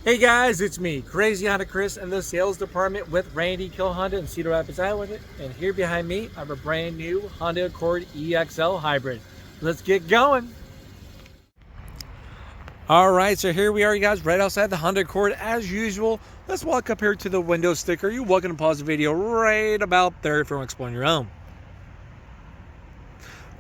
Hey guys, it's me, Crazy Honda Chris, in the sales department with Randy Kuehl Honda in Cedar Rapids, Iowa. And here behind me, I have a brand new Honda Accord EXL Hybrid. Let's get going. All right, so here we are, you guys, right outside the Honda Accord as usual. Let's walk up here to the window sticker. You're welcome to pause the video right about there if you want to explore on your own.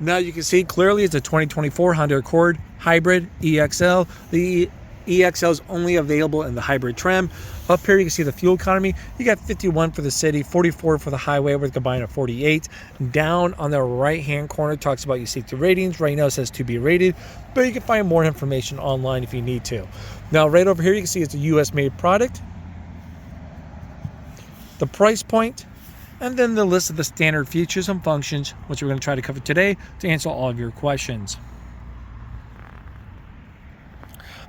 Now you can see clearly it's a 2024 Honda Accord Hybrid EXL. The EXL is only available in the hybrid trim. Up here you can see the fuel economy. You got 51 for the city, 44 for the highway with a combined of 48. Down on the right hand corner talks about your safety ratings. Right now it says to be rated, but you can find more information online if you need to. Now right over here you can see it's a US made product, the price point, and then the list of the standard features and functions, which we're going to try to cover today to answer all of your questions.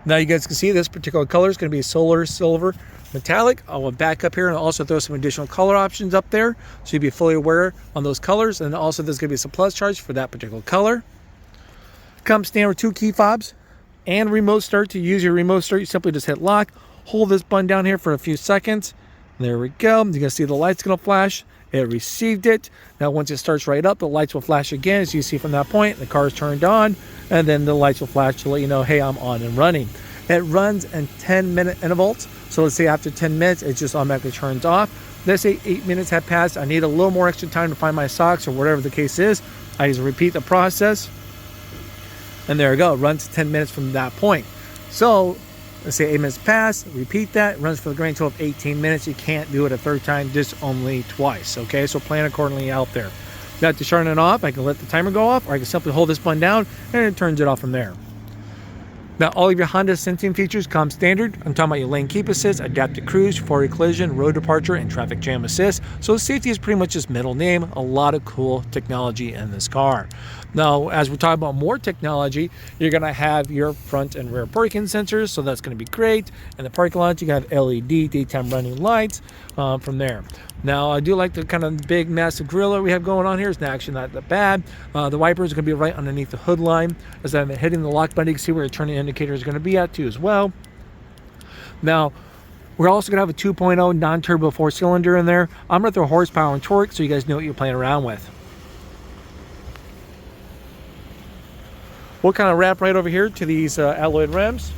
Now you guys can see this particular color is going to be solar silver metallic. I will back up here and also throw some additional color options up there so you'll be fully aware on those colors. And also there's going to be some plus charge for that particular color. Comes standard with 2 key fobs and remote start. To use your remote start, you simply just hit lock, hold this button down here for a few seconds. There we go. You're going to see the light's going to flash. It received it. Now once it starts right up, the lights will flash again. As you see from that point, the car is turned on, and then the lights will flash to let you know, hey, I'm on and running. It runs in 10-minute intervals. So let's say after 10 minutes, it just automatically turns off. Let's say 8 minutes have passed. I need a little more extra time to find my socks or whatever the case is. I just repeat the process. And there we go. It runs 10 minutes from that point. So let's say 8 minutes pass, repeat that, it runs for the grand total of 18 minutes. You can't do it a third time, just only twice, okay? So plan accordingly out there. Now to turn it off, I can let the timer go off, or I can simply hold this button down and it turns it off from there. Now all of your Honda sensing features come standard. I'm talking about your lane keep assist, adaptive cruise, forward collision, road departure, and traffic jam assist. So safety is pretty much just middle name. A lot of cool technology in this car. Now, as we're talking about more technology, you're going to have your front and rear parking sensors, so that's going to be great. In the parking lot, you got LED daytime running lights from there. Now, I do like the kind of big, massive grill that we have going on here. It's actually not that bad. The wipers are going to be right underneath the hood line. As I'm hitting the lock button, you can see where the turning indicator is going to be at too as well. Now, we're also going to have a 2.0 non-turbo 4-cylinder in there. I'm going to throw horsepower and torque so you guys know what you're playing around with. We'll kind of wrap right over here to these alloyed rims.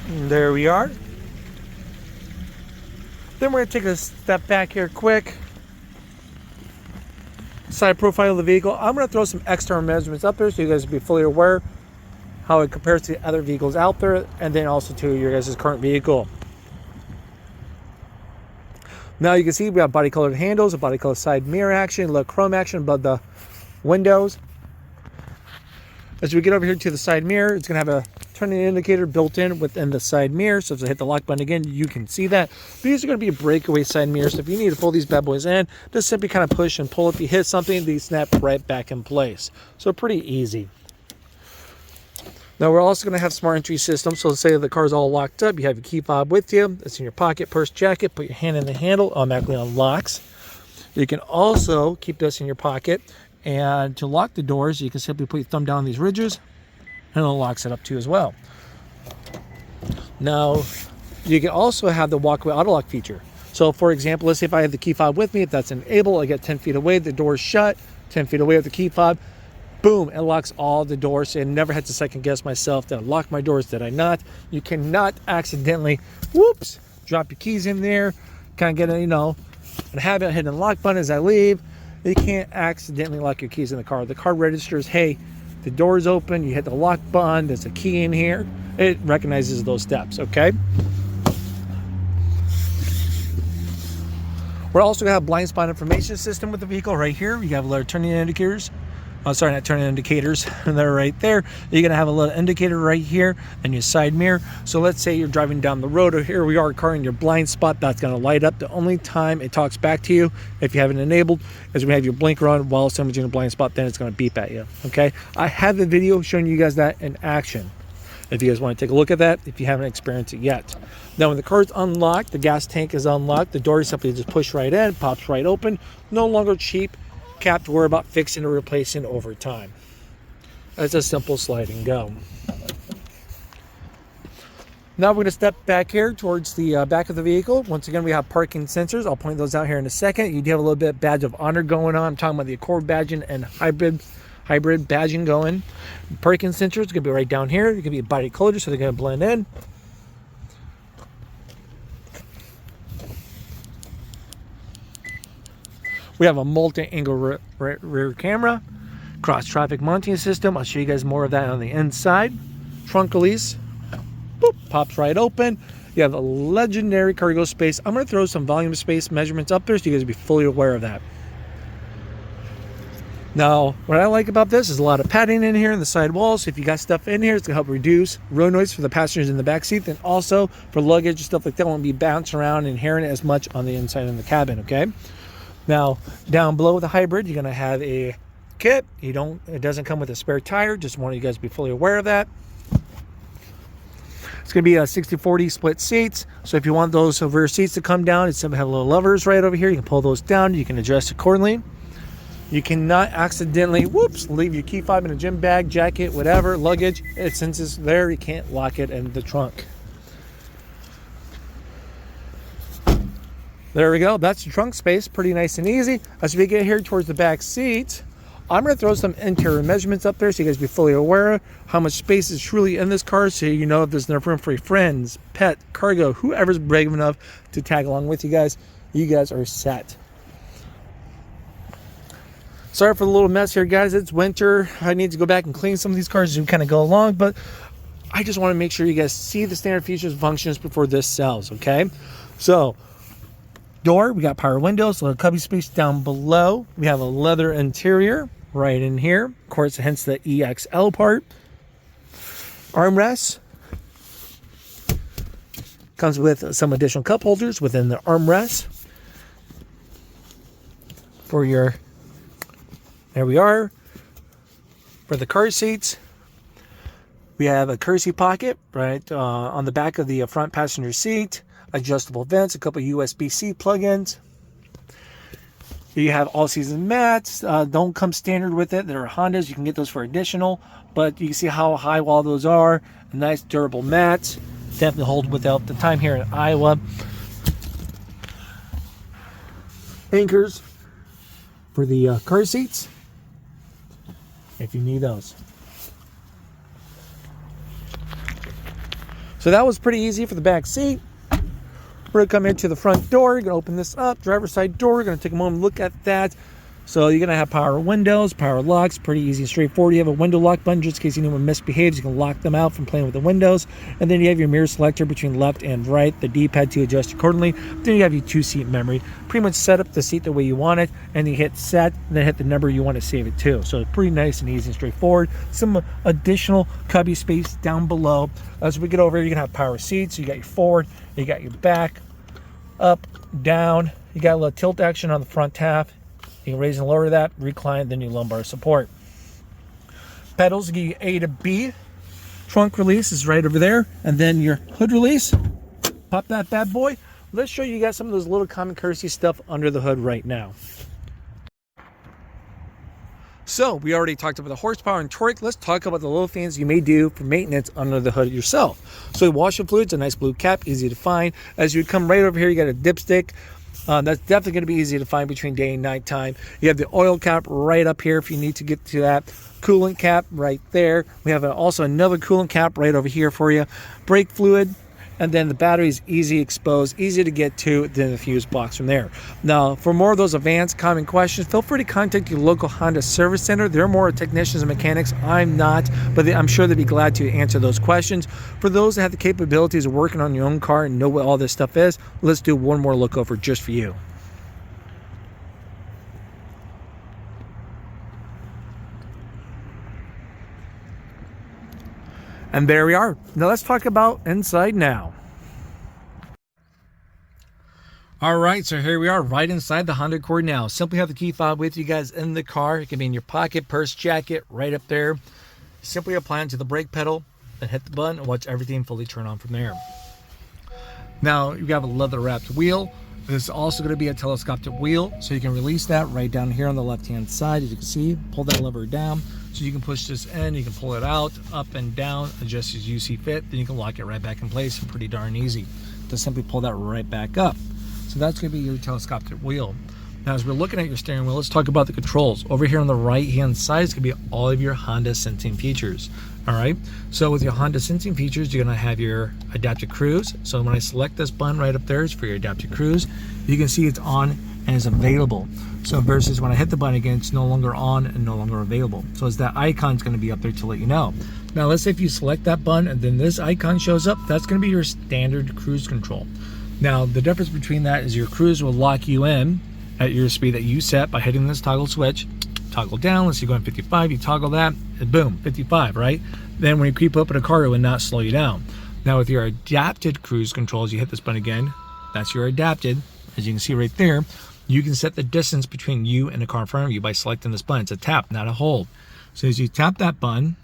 And there we are. Then we're going to take a step back here quick. Side profile of the vehicle. I'm going to throw some external measurements up there so you guys will be fully aware how it compares to other vehicles out there, and then also to your guys' current vehicle. Now you can see we got body colored handles, a body colored side mirror action, a little chrome action above the windows. As we get over here to the side mirror, it's going to have a turning indicator built in within the side mirror. So if I hit the lock button again, you can see that. These are going to be breakaway side mirrors. So if you need to pull these bad boys in, just simply kind of push and pull. If you hit something, these snap right back in place. So pretty easy. Now we're also going to have smart entry system. So let's say the car's all locked up. You have your key fob with you. It's in your pocket, purse, jacket. Put your hand in the handle, automatically unlocks. You can also keep this in your pocket. And to lock the doors, you can simply put your thumb down on these ridges and it locks it up too as well. Now, you can also have the walkaway auto lock feature. So for example, let's say if I have the key fob with me, if that's enabled, I get 10 feet away, the door's shut, 10 feet away with the key fob, boom, it locks all the doors. So I never had to second guess myself. Did I lock my doors? Did I not? You cannot accidentally, whoops, drop your keys in there, kind of get a, a habit of hitting the lock button as I leave. You can't accidentally lock your keys in the car. The car registers, hey, the door's open, you hit the lock button, there's a key in here. It recognizes those steps, okay? We're also going to have blind spot information system with the vehicle right here. We have a lot of turning indicators. Oh, sorry, not turning indicators. They're right there. You're going to have a little indicator right here and your side mirror. So let's say you're driving down the road, or here we are, car in your blind spot. That's going to light up. The only time it talks back to you, if you have it enabled, is when you have your blinker on while someone's in a blind spot. Then it's going to beep at you. Okay. I have the video showing you guys that in action. If you guys want to take a look at that, if you haven't experienced it yet. Now, when the car's unlocked, the gas tank is unlocked. The door is simply just push right in, pops right open. No longer cheap. Cap to worry about fixing or replacing over time. That's a simple slide and go. Now we're going to step back here towards the back of the vehicle. Once again, we have parking sensors. I'll point those out here in a second. You do have a little bit of badge of honor going on. I'm talking about the Accord badging and hybrid badging going. Parking sensors are going to be right down here. It could be body colored, so they're going to blend in. We have a multi-angle rear camera, cross-traffic monitoring system. I'll show you guys more of that on the inside. Trunk release, boop, pops right open. You have a legendary cargo space. I'm going to throw some volume space measurements up there so you guys will be fully aware of that. Now, what I like about this is a lot of padding in here in the side walls. If you got stuff in here, it's going to help reduce road noise for the passengers in the back seat. And also for luggage and stuff like that, won't be bouncing around and hearing it as much on the inside of the cabin, okay? Now, down below the hybrid, you're going to have a kit. It doesn't come with a spare tire. Just want you guys to be fully aware of that. It's going to be a 60-40 split seats. So if you want those rear seats to come down, it's going to have little levers right over here. You can pull those down. You can adjust accordingly. You cannot accidentally, leave your key fob in a gym bag, jacket, whatever, luggage. Since it's there, you can't lock it in the trunk. There we go. That's the trunk space. Pretty nice and easy. As we get here towards the back seat, I'm going to throw some interior measurements up there so you guys be fully aware of how much space is truly in this car, so you know if there's enough room for your friends, pet, cargo, whoever's brave enough to tag along with you guys. You guys are set. Sorry for the little mess here, guys. It's winter. I need to go back and clean some of these cars as we kind of go along, but I just want to make sure you guys see the standard features and functions before this sells, okay? So, door, we got power windows, little cubby space down below. We have a leather interior right in here. Of course, hence the EXL part. Armrests. Comes with some additional cup holders within the armrest. For your, there we are. For the car seats, we have a courtesy pocket right on the back of the front passenger seat. Adjustable vents, a couple USB-C plugins. You have all-season mats. Don't come standard with it. There are Hondas. You can get those for additional, but you can see how high wall those are. Nice durable mats. Definitely hold without the time here in Iowa. Anchors for the car seats, if you need those. So that was pretty easy for the back seat. We're going to come into the front door. You're going to open this up. Driver's side door. We're going to take a moment to look at that. So you're going to have power windows, power locks. Pretty easy and straightforward. You have a window lock button just in case anyone misbehaves. You can lock them out from playing with the windows. And then you have your mirror selector between left and right. The D-pad to adjust accordingly. Then you have your 2-seat memory. Pretty much set up the seat the way you want it. And you hit set. And then hit the number you want to save it to. So it's pretty nice and easy and straightforward. Some additional cubby space down below. As we get over here, you're going to have power seats. You got your forward. You got your back. Up, down. You got a little tilt action on the front half. You can raise and lower that, recline, then your lumbar support. Pedals give you A to B. Trunk release is right over there. And then your hood release. Pop that bad boy. Let's show you guys some of those little common courtesy stuff under the hood right now. So we already talked about the horsepower and torque. Let's talk about the little things you may do for maintenance under the hood yourself. So washer fluids, a nice blue cap, easy to find. As you come right over here, you got a dipstick. That's definitely going to be easy to find between day and night time. You have the oil cap right up here if you need to get to that. Coolant cap right there. We have also another coolant cap right over here for you. Brake fluid. And then the battery is easy exposed, easy to get to, then the fuse box from there. Now, for more of those advanced common questions, feel free to contact your local Honda service center. They're more technicians and mechanics. I'm not, but I'm sure they'd be glad to answer those questions. For those that have the capabilities of working on your own car and know what all this stuff is, let's do one more look over just for you. And there we are. Now let's talk about inside now. All right, so here we are right inside the Honda Accord now. Simply have the key fob with you guys in the car. It can be in your pocket, purse, jacket, right up there. Simply apply it to the brake pedal, then hit the button and watch everything fully turn on from there. Now you have a leather wrapped wheel. This is also going to be a telescopic wheel, so you can release that right down here on the left hand side. As you can see, pull that lever down, So you can push this in, you can pull it out, up and down, adjust as you see fit. Then you can lock it right back in place. Pretty darn easy to simply pull that right back up. So that's going to be your telescopic wheel. Now, as we're looking at your steering wheel, let's talk about the controls. Over here on the right-hand side is going to be all of your Honda sensing features. All right. So with your Honda sensing features, you're going to have your adaptive cruise. So when I select this button right up there is for your adaptive cruise, you can see it's on and is available. So versus when I hit the button again, it's no longer on and no longer available. So as that icon's going to be up there to let you know. Now, let's say if you select that button and then this icon shows up, that's going to be your standard cruise control. Now, the difference between that is your cruise will lock you in at your speed that you set by hitting this toggle switch. Toggle down, let's see, going 55, you toggle that, and boom, 55, right? Then when you creep up in a car, it would not slow you down. Now with your adapted cruise controls, you hit this button again, that's your adapted. As you can see right there, you can set the distance between you and the car in front of you by selecting this button. It's a tap, not a hold. So as you tap that button,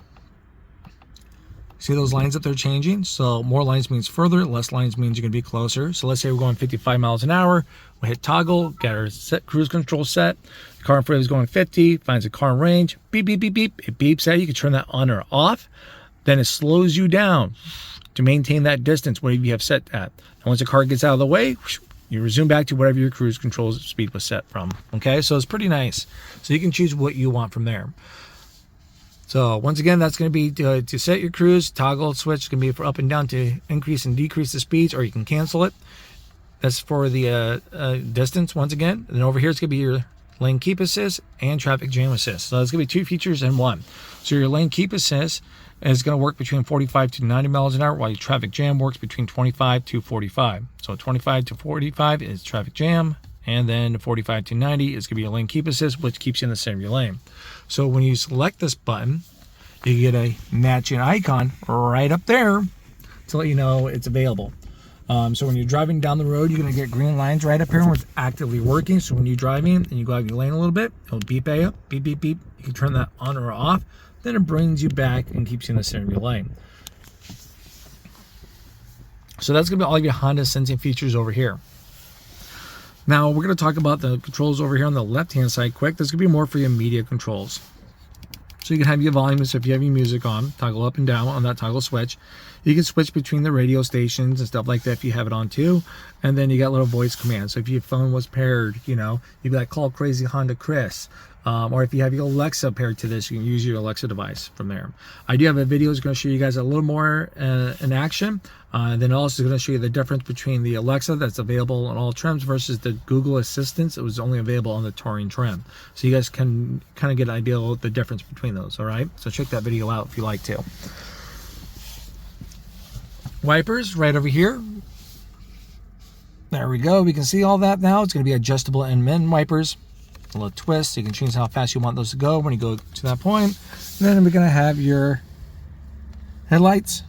see those lines up there changing? So more lines means further, less lines means you're gonna be closer. So let's say we're going 55 miles an hour, we hit toggle, get our set cruise control set. The car in front of us is going 50, finds a car in range, beep, beep, beep, beep. It beeps at you, can turn that on or off. Then it slows you down to maintain that distance, whatever you have set at. And once the car gets out of the way, you resume back to whatever your cruise control speed was set from. Okay, so it's pretty nice. So you can choose what you want from there. So once again, that's going to be to set your cruise. Toggle switch is going to be for up and down to increase and decrease the speeds, or you can cancel it. That's for the distance once again. And then over here, it's going to be your lane keep assist and traffic jam assist. So it's going to be two features in one. So your lane keep assist is going to work between 45 to 90 miles an hour, while your traffic jam works between 25 to 45. So 25 to 45 is traffic jam, and then 45 to 90 is going to be your lane keep assist, which keeps you in the center of your lane. So when you select this button, you get a matching icon right up there to let you know it's available. So when you're driving down the road, you're going to get green lines right up here when it's actively working. So when you're driving and you go out of your lane a little bit, it'll beep at you, beep, beep, beep. You can turn that on or off. Then it brings you back and keeps you in the center of your lane. So that's going to be all of your Honda sensing features over here. Now we're going to talk about the controls over here on the left-hand side quick. There's going to be more for your media controls. So you can have your volume, so if you have your music on, toggle up and down on that toggle switch. You can switch between the radio stations and stuff like that if you have it on too. And then you got little voice commands. So if your phone was paired, you know, you'd be like, call Crazy Honda Chris. Or if you have your Alexa paired to this, you can use your Alexa device from there. I do have a video that's going to show you guys a little more in action. Then also going to show you the difference between the Alexa that's available on all trims versus the Google Assistant that was only available on the Touring trim. So you guys can kind of get an idea of the difference between those, all right? So check that video out if you like to. Wipers right over here. There we go. We can see all that now. It's going to be adjustable end min wipers. A little twist. You can change how fast you want those to go when you go to that point. And then we're going to have your headlights.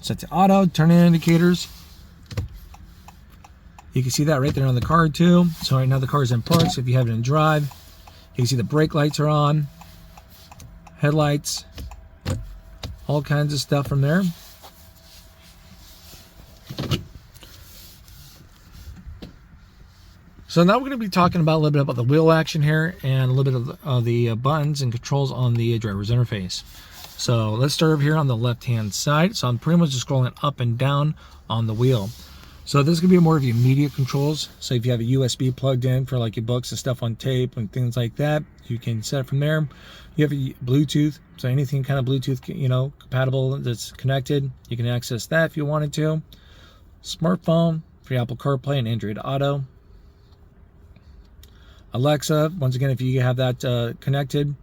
Set to auto, turn in indicators. You can see that right there on the card too. So right now the car is in park, so if you have it in drive, you can see the brake lights are on, headlights, all kinds of stuff from there. So now we're going to be talking about a little bit about the wheel action here and a little bit of the buttons and controls on the driver's interface. So let's start over here on the left hand side. So I'm pretty much just scrolling up and down on the wheel. So this is going to be more of your media controls. So if you have a USB plugged in for like your books and stuff on tape and things like that, you can set it from there. You have a Bluetooth, so anything kind of Bluetooth, you know, compatible that's connected, you can access that if you wanted to. Smartphone for your Apple CarPlay and Android Auto. Alexa, once again, if you have that connected,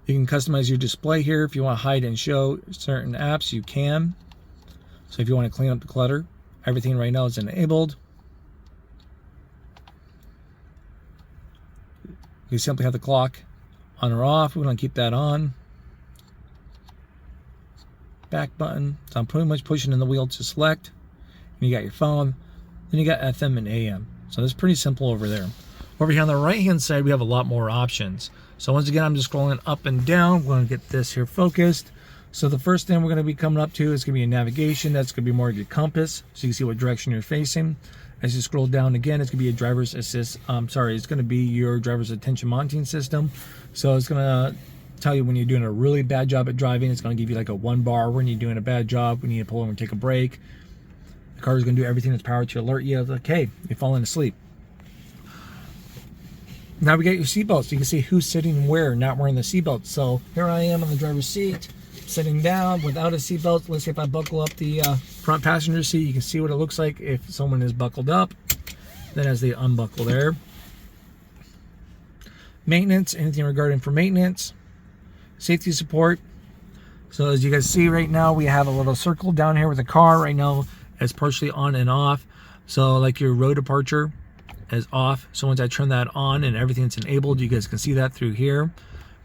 you can customize your display here. If you want to hide and show certain apps, you can. So if you want to clean up the clutter, everything right now is enabled. You simply have the clock on or off. We want to keep that on. Back button. So I'm pretty much pushing in the wheel to select. And you got your phone. Then you got FM and AM. So that's pretty simple over there. Over here on the right hand side, we have a lot more options. So once again, I'm just scrolling up and down. We're going to get this here focused. So the first thing we're going to be coming up to is going to be a navigation. That's going to be more of your compass, so you can see what direction you're facing. As you scroll down again, it's going to be a driver's assist. It's going to be your driver's attention monitoring system. So it's going to tell you when you're doing a really bad job at driving. It's going to give you like a 1 bar when you're doing a bad job, when you need to pull over and take a break. The car is going to do everything in its power to alert you, like, hey, you're falling asleep. Now we got your seatbelts. So you can see who's sitting where, not wearing the seatbelt. So here I am on the driver's seat, sitting down without a seatbelt. Let's say if I buckle up the front passenger seat, you can see what it looks like if someone is buckled up. Then as they unbuckle there. Maintenance, anything regarding for maintenance. Safety support. So as you guys see right now, we have a little circle down here with the car. Right now it's partially on and off. So like your road departure is off. So once I turn that on and everything's enabled, you guys can see that through here. I'm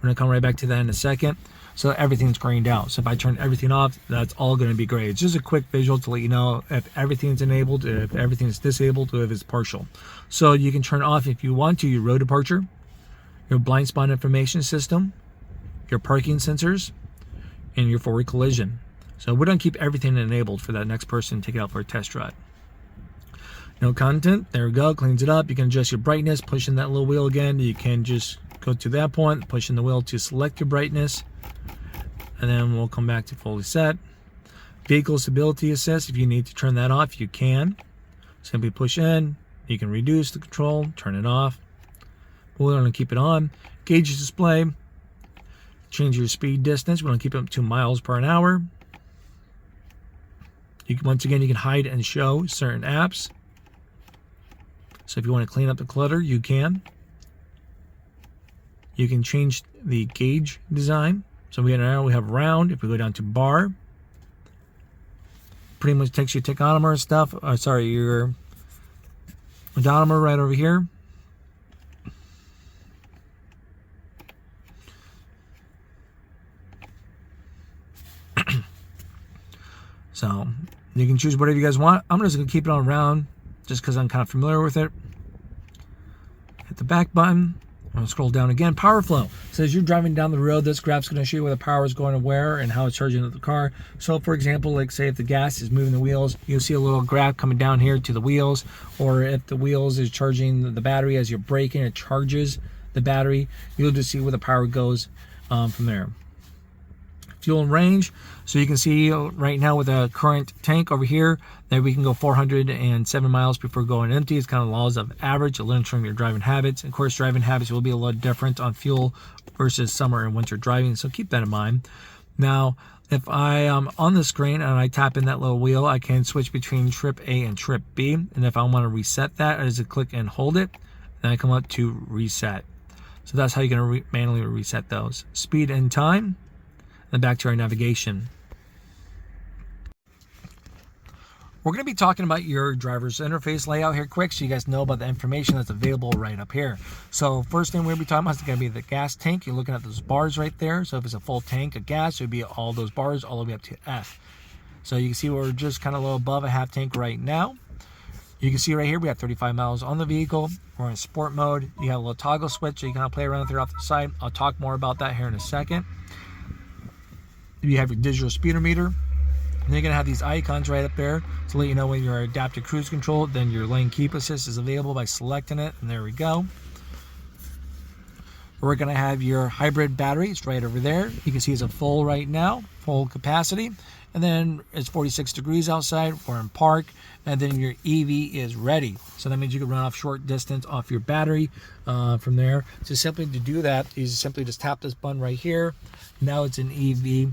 going to come right back to that in a second. So everything's grayed out. So if I turn everything off, that's all going to be gray. It's just a quick visual to let you know if everything's enabled, if everything's disabled, or if it's partial. So you can turn off if you want to your road departure, your blind spot information system, your parking sensors, and your forward collision. So we're going to keep everything enabled for that next person to take it out for a test drive. No content, there we go, cleans it up. You can adjust your brightness, push in that little wheel again. You can just go to that point, push in the wheel to select your brightness, and then we'll come back to fully set. Vehicle stability assist, if you need to turn that off, you can. Simply push in, you can reduce the control, turn it off. We're going to keep it on. Gauge display, change your speed distance. We're going to keep it up to miles per hour. Once again, you can hide and show certain apps. So if you want to clean up the clutter, you can. You can change the gauge design. So we have round. If we go down to bar, pretty much takes your tachometer stuff. Your odometer right over here. So you can choose whatever you guys want. I'm just going to keep it on round just because I'm kind of familiar with it. Hit the back button. I'm going to scroll down again. Power flow. So as you're driving down the road, this graph's going to show you where the power is going to where and how it's charging the car. So for example, like say if the gas is moving the wheels, you'll see a little graph coming down here to the wheels. Or if the wheels is charging the battery as you're braking, it charges the battery. You'll just see where the power goes from there. Fuel and range. So you can see right now with a current tank over here that we can go 407 miles before going empty. It's kind of laws of average, learn from your driving habits. Of course, driving habits will be a lot different on fuel versus summer and winter driving, so keep that in mind. Now, if I am on the screen and I tap in that little wheel, I can switch between trip A and trip B. And if I want to reset that, I just click and hold it. Then I come up to reset. So that's how you're going to manually reset those. Speed and time. And back to our navigation. We're going to be talking about your driver's interface layout here quick so you guys know about the information that's available right up here. So first thing we're going to be talking about is going to be the gas tank. You're looking at those bars right there. So if it's a full tank of gas, it would be all those bars all the way up to F. So you can see we're just kind of a little above a half tank right now. You can see right here we have 35 miles on the vehicle. We're in sport mode. You have a little toggle switch so you can kind of play around with it off the side. I'll talk more about that here in a second. You have your digital speedometer. And you're going to have these icons right up there to let you know when you're adaptive cruise control. Then your lane keep assist is available by selecting it. And there we go. We're going to have your hybrid battery. It's right over there. You can see it's a full right now, full capacity. And then it's 46 degrees outside. We're in park. And then your EV is ready. So that means you can run off short distance off your battery from there. So simply to do that, you simply just tap this button right here. Now it's an EV.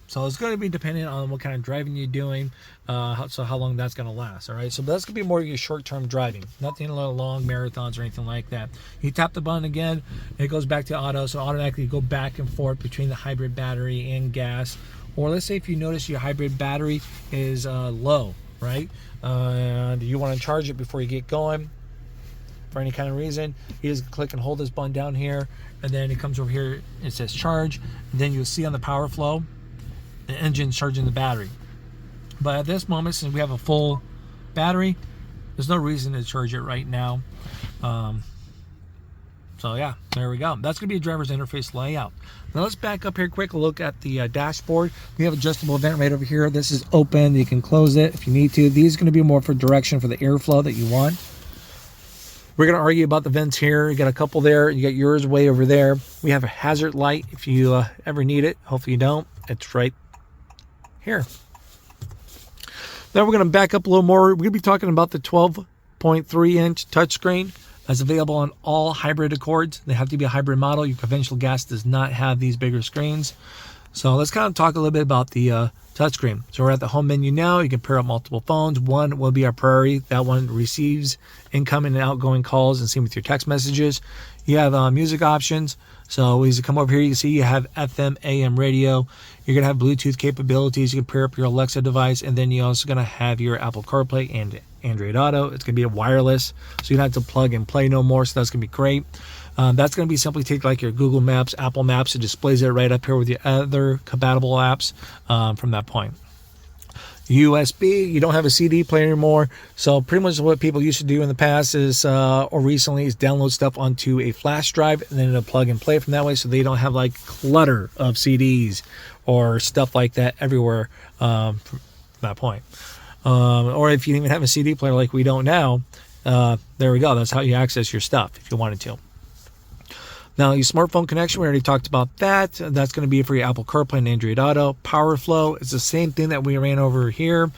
So it's going to be dependent on what kind of driving you're doing, so how long that's going to last, all right? So that's going to be more of your short-term driving, nothing long marathons or anything like that. You tap the button again, it goes back to auto, so automatically you go back and forth between the hybrid battery and gas. Or let's say if you notice your hybrid battery is low, right? And you want to charge it before you get going for any kind of reason, you just click and hold this button down here, and then it comes over here, it says charge, and then you'll see on the power flow, the engine charging the battery. But at this moment, since we have a full battery, there's no reason to charge it right now. So So yeah, there we go. That's going to be a driver's interface layout. Now let's back up here quick, look at the dashboard. We have adjustable vent right over here. This is open. You can close it if you need to. These are going to be more for direction for the airflow that you want. We're going to argue about the vents here. You got a couple there. You got yours way over there. We have a hazard light if you ever need it. Hopefully you don't. It's right here. Now we're going to back up a little more. We're going to be talking about the 12.3-inch touchscreen. That's available on all hybrid Accords. They have to be a hybrid model. Your conventional gas does not have these bigger screens. So let's kind of talk a little bit about the touchscreen. So we're at the home menu now. You can pair up multiple phones. One will be our priority. That one receives incoming and outgoing calls and same with your text messages. You have music options. So as you come over here, you can see you have FM, AM radio. You're going to have Bluetooth capabilities. You can pair up your Alexa device. And then you're also going to have your Apple CarPlay and Android Auto. It's going to be a wireless, so you don't have to plug and play no more. So that's going to be great. That's going to be simply take like your Google Maps, Apple Maps. It displays it right up here with your other compatible apps from that point. USB, you don't have a CD player anymore. So pretty much what people used to do in the past is, or recently, is download stuff onto a flash drive and then it'll plug and play from that way, so they don't have like clutter of CDs or stuff like that everywhere from that point. Or if you didn't even have a CD player like we don't now, there we go. That's how you access your stuff if you wanted to. Now, your smartphone connection, we already talked about that. That's going to be for your Apple CarPlay and Android Auto. Power flow, it's the same thing that we ran over here.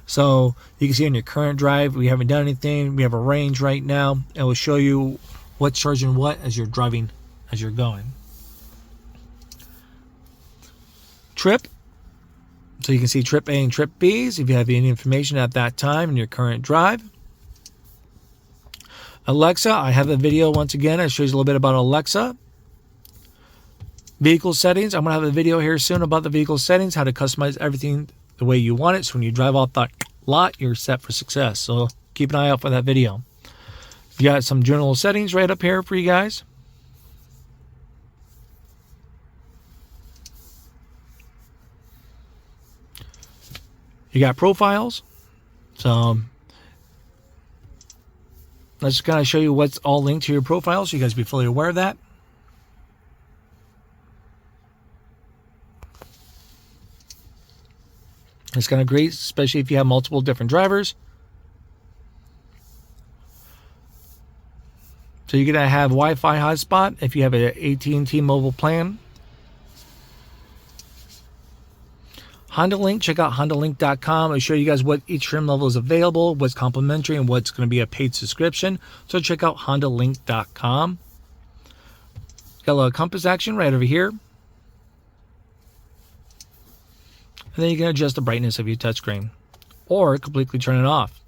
So you can see on your current drive, we haven't done anything. We have a range right now. It will show you what's charging what as you're driving, as you're going. Trip. So you can see trip A and trip B's if you have any information at that time in your current drive. Alexa, I have a video once again. It shows you a little bit about Alexa. Vehicle settings. I'm going to have a video here soon about the vehicle settings, how to customize everything the way you want it. So when you drive off the lot, you're set for success. So keep an eye out for that video. You got some general settings right up here for you guys. You got profiles. So let's just kind of show you what's all linked to your profile so you guys be fully aware of that. It's kind of great, especially if you have multiple different drivers. So you're going to have Wi-Fi hotspot if you have an AT&T mobile plan. Honda Link, check out HondaLink.com. I'll show you guys what each trim level is available, what's complimentary, and what's going to be a paid subscription. So check out HondaLink.com. Got a little compass action right over here. And then you can adjust the brightness of your touchscreen or completely turn it off.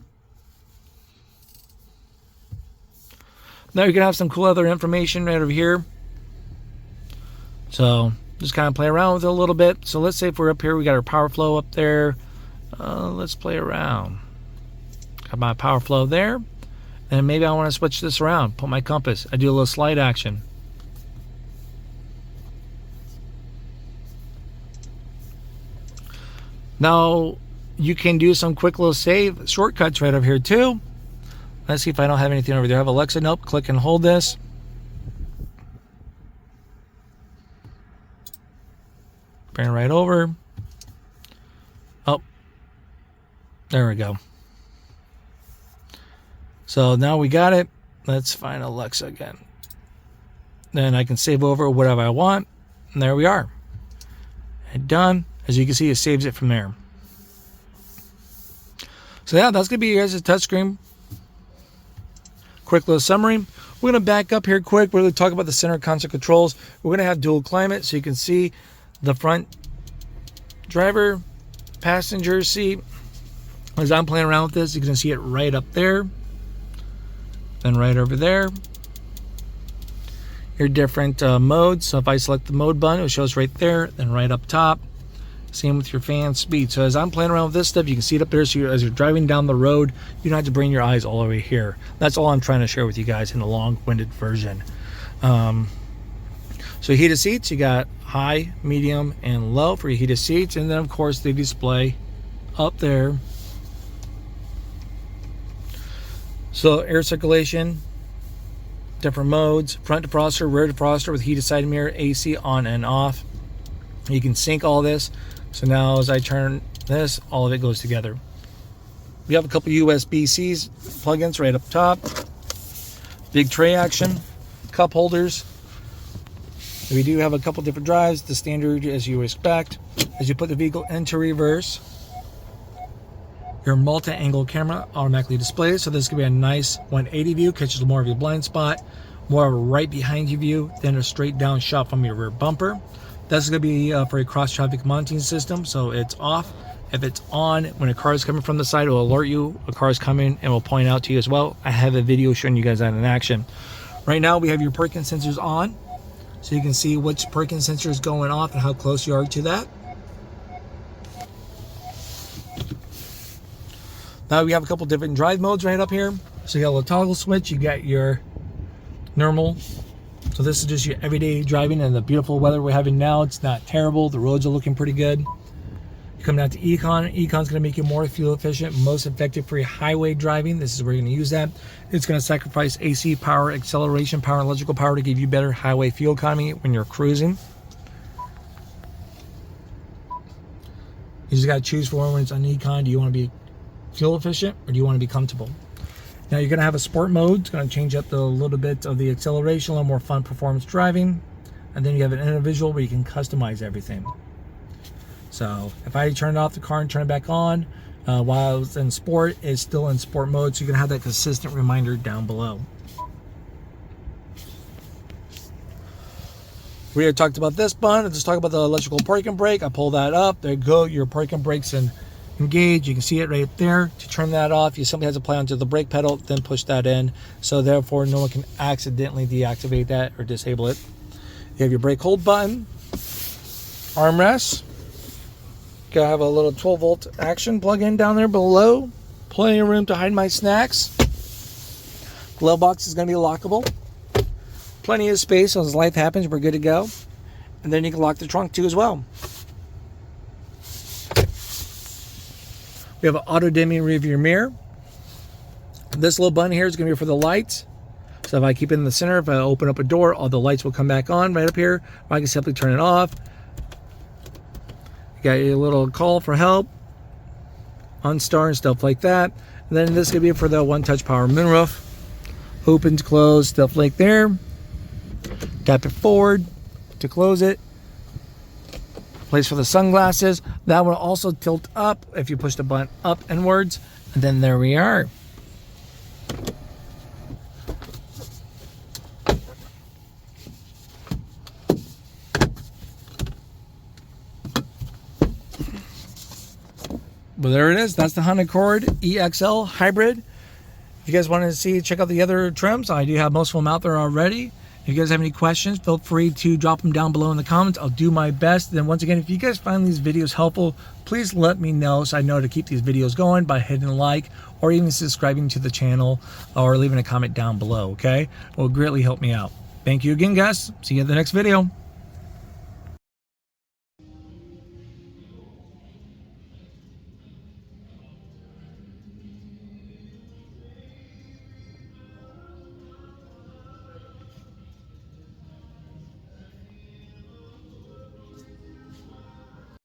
Now you can have some cool other information right over here. So just kind of play around with it a little bit. So let's say if we're up here, we got our power flow up there. Let's play around. Got my power flow there. And maybe I want to switch this around. Put my compass. I do a little slide action. Now you can do some quick little save shortcuts right over here too. Let's see if I don't have anything over there. I have Alexa. Nope. Click and hold this. Bring it right over. Oh, there we go. So now we got it. Let's find Alexa again. Then I can save over whatever I want. And there we are. And done. As you can see, it saves it from there. So yeah, that's going to be your guys' touchscreen. Quick little summary. We're going to back up here quick. We're going to talk about the center console controls. We're going to have dual climate, so you can see the front driver, passenger seat. As I'm playing around with this, you can see it right up there. Then right over there. Your different modes. So if I select the mode button, it shows right there. Then right up top. Same with your fan speed. So as I'm playing around with this stuff, you can see it up there. So as you're driving down the road, you don't have to bring your eyes all the way here. That's all I'm trying to share with you guys in a long-winded version. So heated seats, you got high, medium, and low for your heated seats. And then, of course, they display up there. So air circulation, different modes, front defroster, rear defroster with heated side mirror, AC on and off. You can sync all this. So now as I turn this, all of it goes together. We have a couple USB-C's plugins right up top. Big tray action, cup holders. We do have a couple different drives, the standard as you expect. As you put the vehicle into reverse, your multi-angle camera automatically displays. So this is gonna be a nice 180 view, catches more of your blind spot, more of a right behind you view than a straight down shot from your rear bumper. That's gonna be for a cross traffic monitoring system. So it's off. If it's on, when a car is coming from the side, it will alert you a car is coming and will point out to you as well. I have a video showing you guys that in action. Right now we have your parking sensors on, so you can see which parking sensor is going off and how close you are to that. Now we have a couple different drive modes right up here. So you got a little toggle switch, you got your normal. So this is just your everyday driving and the beautiful weather we're having now. It's not terrible, the roads are looking pretty good. Come down to Econ. Econ's going to make you more fuel efficient, most effective for your highway driving. This is where you're going to use that. It's going to sacrifice AC power, acceleration power, and electrical power to give you better highway fuel economy when you're cruising. You just got to choose for when it's on Econ. Do you want to be fuel efficient or do you want to be comfortable? Now you're going to have a sport mode. It's going to change up a little bit of the acceleration, a little more fun performance driving. And then you have an individual where you can customize everything. So if I turn off the car and turn it back on, while it's in sport, it's still in sport mode. So you're gonna have that consistent reminder down below. We already talked about this button. Let's talk about the electrical parking brake. I pull that up. There you go. Your parking brake's engaged. You can see it right there. To turn that off, you simply have to apply onto the brake pedal, then push that in. So therefore, no one can accidentally deactivate that or disable it. You have your brake hold button, armrest. Gotta have a little 12-volt action plug-in down there below. Plenty of room to hide my snacks. Glove box is gonna be lockable. Plenty of space, so as life happens, we're good to go. And then you can lock the trunk too as well. We have an auto-dimming rear view mirror. This little button here is gonna be for the lights. So if I keep it in the center, if I open up a door, all the lights will come back on right up here. Or I can simply turn it off. Got your little call for help, OnStar and stuff like that. And then this could be for the one-touch power moonroof. Opens, close, stuff like there. Tap it forward to close it. Place for the sunglasses. That will also tilt up if you push the button up inwards. And then there we are. Well, there it is. That's the Honda Accord EXL Hybrid. If you guys want to check out the other trims, I do have most of them out there already. If you guys have any questions, feel free to drop them down below in the comments. I'll do my best. Then once again, if you guys find these videos helpful, please let me know so I know to keep these videos going by hitting like or even subscribing to the channel or leaving a comment down below, okay? It will greatly help me out. Thank you again, guys. See you in the next video.